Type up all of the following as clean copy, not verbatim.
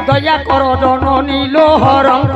দয়া কর জননী লোহরঙ্ক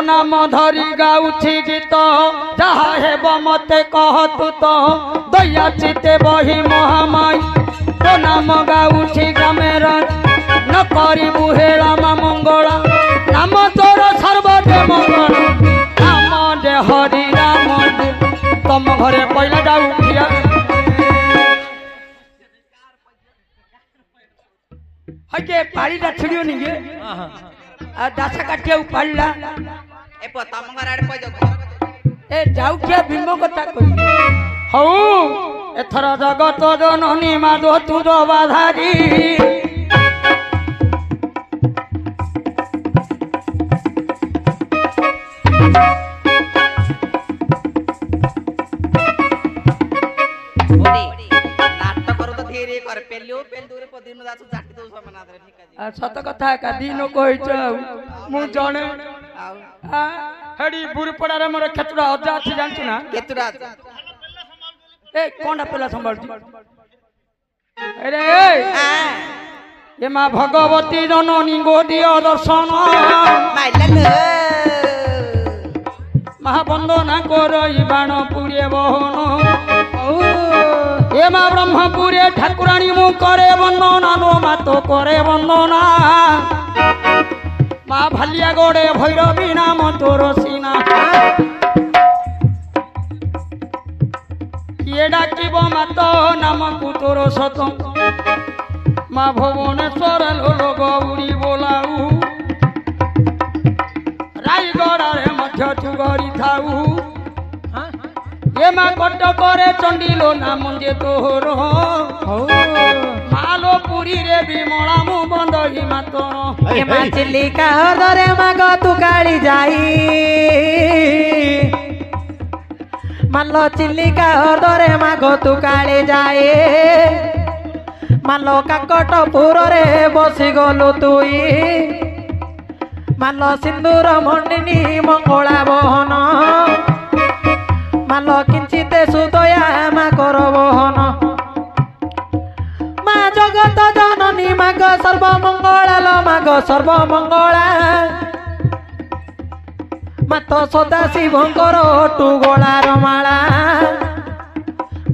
नाम धरी गाउछि गीत जहा हेब मते कहतु तो दया चिते बही महामाई तो नाम गाउछि ग्रामेर न करिबु हे राम मंगला नाम तोर सर्वदे मंगल नाम जे हरि राम तम घरे पहिला जाऊ उठिया हके पाळीटा छिडियो निगे आ दासा काटिया उपाडला ए तम घर आडे कहि जाऊ ए जाऊ के बिंबो कथा कहि हौ एथर जगत जननी माधो तुर बाधारी सत कथा का दिन कही मु जने हेडी बुरपड़ा मोर खेतुरा अजा अच्छी जानछु ना खेतुरा ए कोनटा पेला संभाल अरे ए मां भगवती जननी गोदियो दर्शन महाबंदना करई बाण पुरे बहन ए मां ब्रह्मपुरे ठाकुराणी मु करे वंदना लो मातो करे वंदना मां भालिया गोड़े भैरवी नाम तोर सीना किए डाकिब मातो नाम कु तोर सत मां भुवनेश्वर लोलो गौरी बोलाऊ रायगढ़ मध्य तू गरी थाऊ ये मां कटकरे चंडीलो नाम जे तोर मालो पुरी रे विमला मु बंदही मातोर ये मां चिलिका हरदरे माग तू काली जाई मालो चिलिका हरदरे माग तू काली जाए मालो काकटपुर रे बसी गलु तुई मालो सिंदूर मंडिनी मंगला बहन मालो किंचिते सुदया मा कर बहन मा जगत जननी माग सर्वमंगला लो माग सर्वमंगला मात सदा शिवंकर टू गलार माला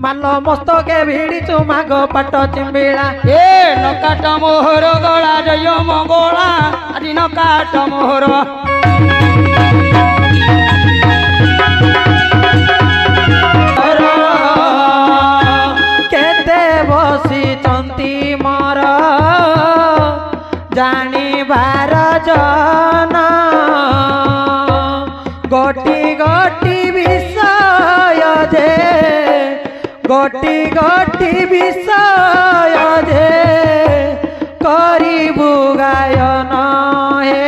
मालो मस्तके भिड़ीचु माग पाट चिंबिला ए नकाट मोहर गला जय मंगला आदि नकाट मोहर केते बसी चंती मोर जानिबार जन गोटी गोटी विषय जे गोटी गोटी विषय जे करिबु गायन हे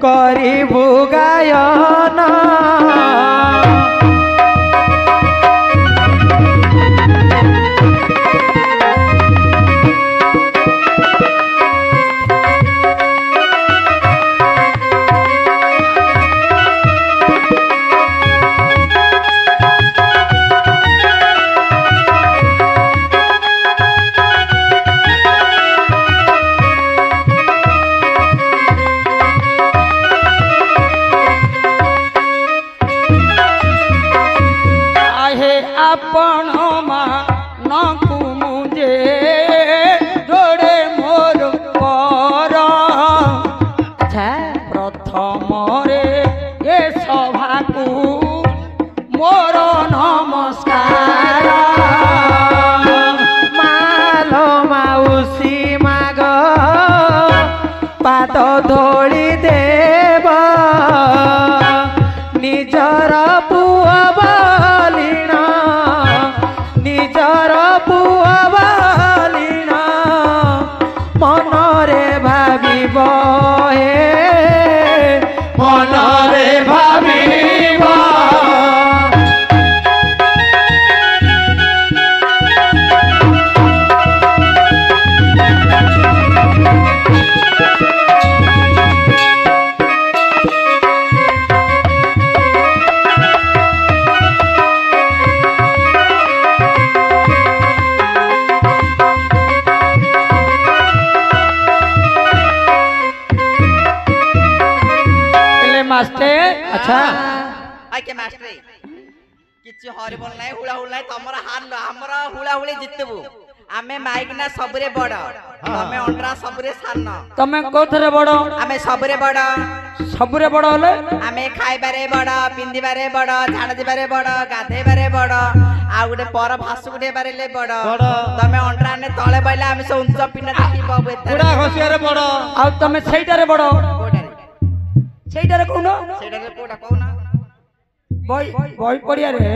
करिबु गायन आपण ମାନଙ୍କୁ ମୁझे ଯୋଡ଼େ ମୋର କର আচ্ছা ପ୍ରଥମରେ ଏ ସଭାକୁ ମୋର ନମସ୍କାର মালো মাউসী মাগ পাদ ধোଳି দেব নিজর পুଅ বলিণ নিজর পুଅ বলিণ মনরে ভাবিব হে মনরে ভাবিব मास्टर अच्छा आके मास्टर किछि हरि बोल नाही हुळा हुळ नाही तमरा हारलो हमरा हुळा हुळी जितबु आमे माइक ना सबरे बड तमे अंडरा सबरे सान तमे कोथरे बड़ आमे सबरे बड सबरे बड़ होले आमे खाइबारे बड पिंदिबारे बड झाड़ दिबारे बड गाधेबारे बड आ गुटे पर भासु गुटे बारेले बड तमे अंडरा ने तळे बैला आमे से उंच पिना देखि बाबू एता পুরা ঘষিয়ারে বড় आ तमे सेइटारे बड़ सेइटारे कोन सेडा रे कोडा कोना बय बय पड़िया रे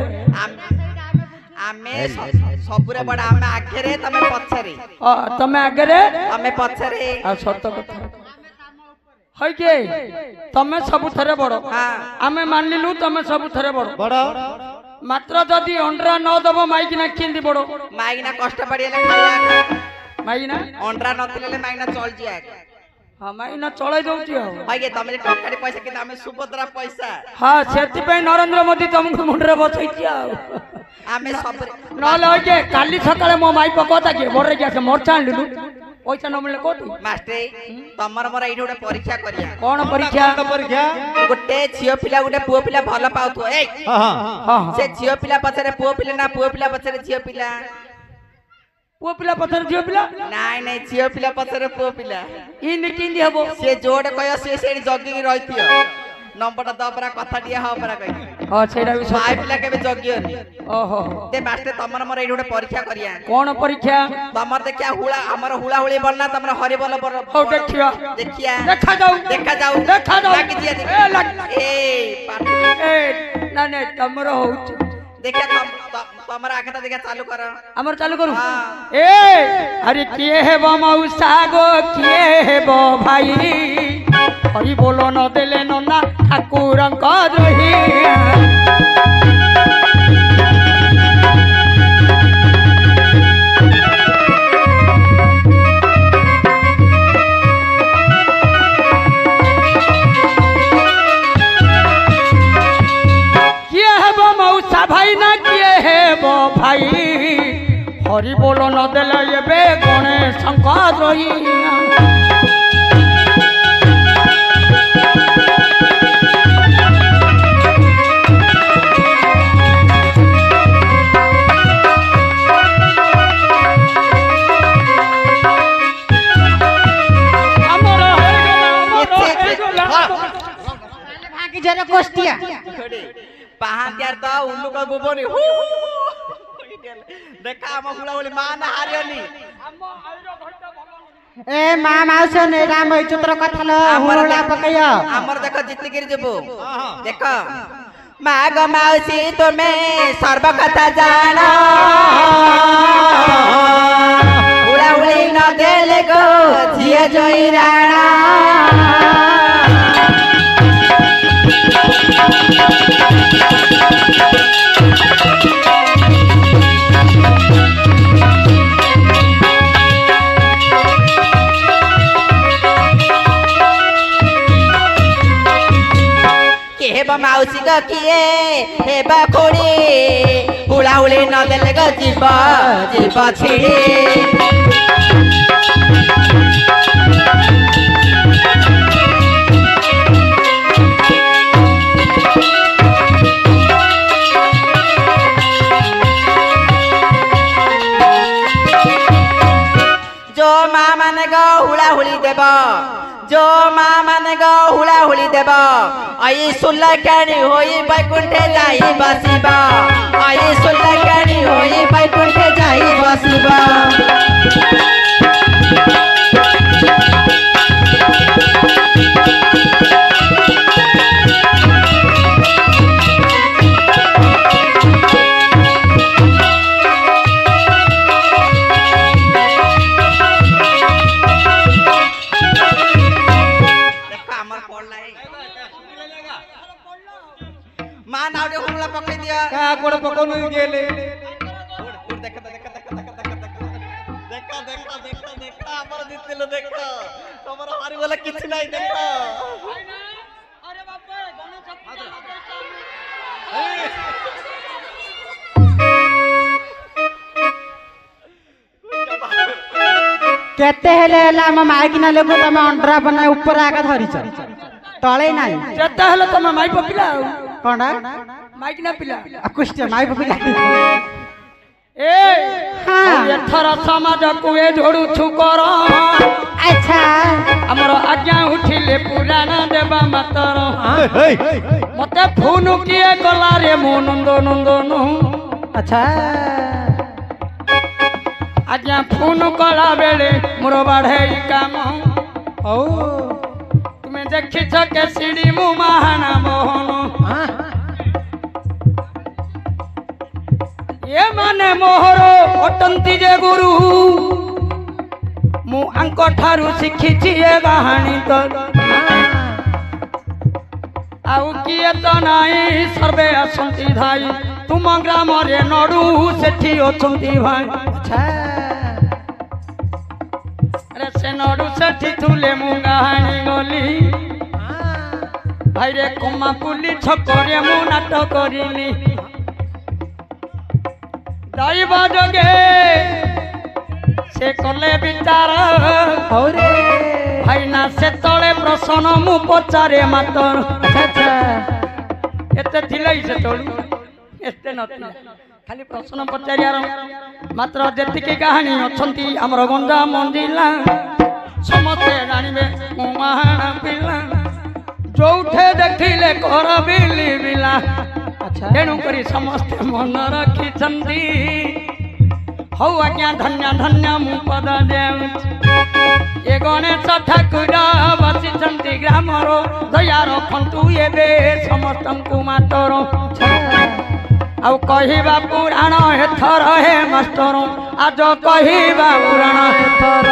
आमे सबरे बड आमे आगेरे तमे पछरे तमे आगरे तमे पछरे आ सत कथा है के तमे सब थरे बड़ हां आमे मान लिलु तमे सब थरे बड़ বড় मात्र जदि अंडरा न दबो माइक ना किंदी बड़ माइना कष्ट पड़िले खाया माइक ना अंडरा नथिले माइना चल जिया हां माइक ना चलै दउची हो आगे तमे टकाडी पैसा कि आमे सुभद्रा पैसा हां सेति पे नरेंद्र मोदी तुमको मुंडरे बसै छिया आमे सबरे नले हो के काली सकाळे मो माइक पकोता के बड़रे के मोर चाण लिलु पैसा न मिले कोठी मास्टर तमर मोर एठी गोटे परीक्षा करिया कोन परीक्षा পরীক্ষা गोटे झियो पिला गोटे पुओ पिला भल पाउथो ए हां से झियो पिला पछरे पुओ पिला ना पुओ पिला पछरे झियो पिला पुओ पिला पथर जियो पिला नाइ नाइ झियो पिला पछरे पुओ पिला इ निकिंदी हबो से जोड़ कय से जगिंग रहिथियो नंबर दबरा कथा दिया हो परा कहि हां सेडा भी भाई पिला केबे जगियो नि ओहो ते मास्टर तमर मोर एठी गोटे परीक्षा करिया कोन परीक्षा तमर देखिया हुला हमर हुला हुली बनना तमर हरि बोल बर हो देखिया देखिया देखा जाऊ देखा जाऊ देखा जाऊ लाग जिया देख ए लग ए पाट ए ना ने तमरो होउछ देखिया तमर आखता देखिया चालू कर हमर चालू करू हाँ। ए अरे किए है बो मौसा गो किए है बो भाई हरि बोलो न देले नना ठाकुरन का द्रोही भाई ना किए है वो भाई हरि बोलो न देले ये बे गणेश शंकर रोई जरा कोस्टिया पाहांत्यार त उल्लू को बुबोनी देखा हम हुला हुली मान हारियली ए मा माउसे ने राम चित्र कथल हुला पकैया हमर देखो जितनी गिर जबो देखो माग माउसी तुमे सर्व कथा जाना हुला हुली न देले गो जिया जोई राणा हेबा माउसी ग किए हेबा खोड़ी हुला हुली न देले ग जीवा जीवा छिड़ी देव जो माँ माने हुला हुली देव आई सुल्लकानी होई बैकुंठे जाई बसिबा आई सुल्लकानी होई बैकुंठे जाई बसिबा मां नावडे हुला पकई दिया का कोड पकौन गेले देखा हमर जितलो देखा तमर हारी वाला किछ नहीं देखा अरे बाप रे केते हेले हेले हम माइक ना लेको तमे अंडरा बना ऊपर आका धरी छ तळे नाही जत्ता हेले तमे माई पपिला कोंडा माइक ना पिला क्वेश्चन माई पपिला ए हां एथरा समाज को ए जोडू छु कर अच्छा हमर आज्ञा उठिले पुराण देबा मातर मते फोन किए गला रे मो नंद नंदन अच्छा आज्ञा फोन कला बेले मोर बाढ़े काम ओ तुम्हें देखी छ के सीडी मु महाना मोहन ये माने मोहर अटंती जे गुरु मु अंक ठारू शिखिछि ए कहानी तो आउ किए तो नाही सर्वे असंती धाई तुम ग्राम रे नडू सेठी अछंती भाई अच्छा अरे से नडू सेठी थुले मु कहानी गली भाई रे कमा पुली छकरे मु नाटक करिनी दैव जोगे से कले विचार औरे भाई ना से तले प्रश्न मु पचारे मातर अच्छा एते थिलै से तोळू एते नथिला खाली प्रश्न पचारियार मात्र जेतिके कहानी अछंती हमर गंजा मंदिला समते जानिबे मु महाना पिला जोठे देखिले कर बिली बिला अच्छा तेणु करी समस्ते मन रखिछंती हौ आज्ञा धन्य धन्य मु पद देउछि ए गणेश ठाकुर बसिछंती ग्रामर दया रखंतु एबे समस्तंकु मातर आउ कहिबा पुराण एथर हे मास्टर आज कहिबा पुराण एथर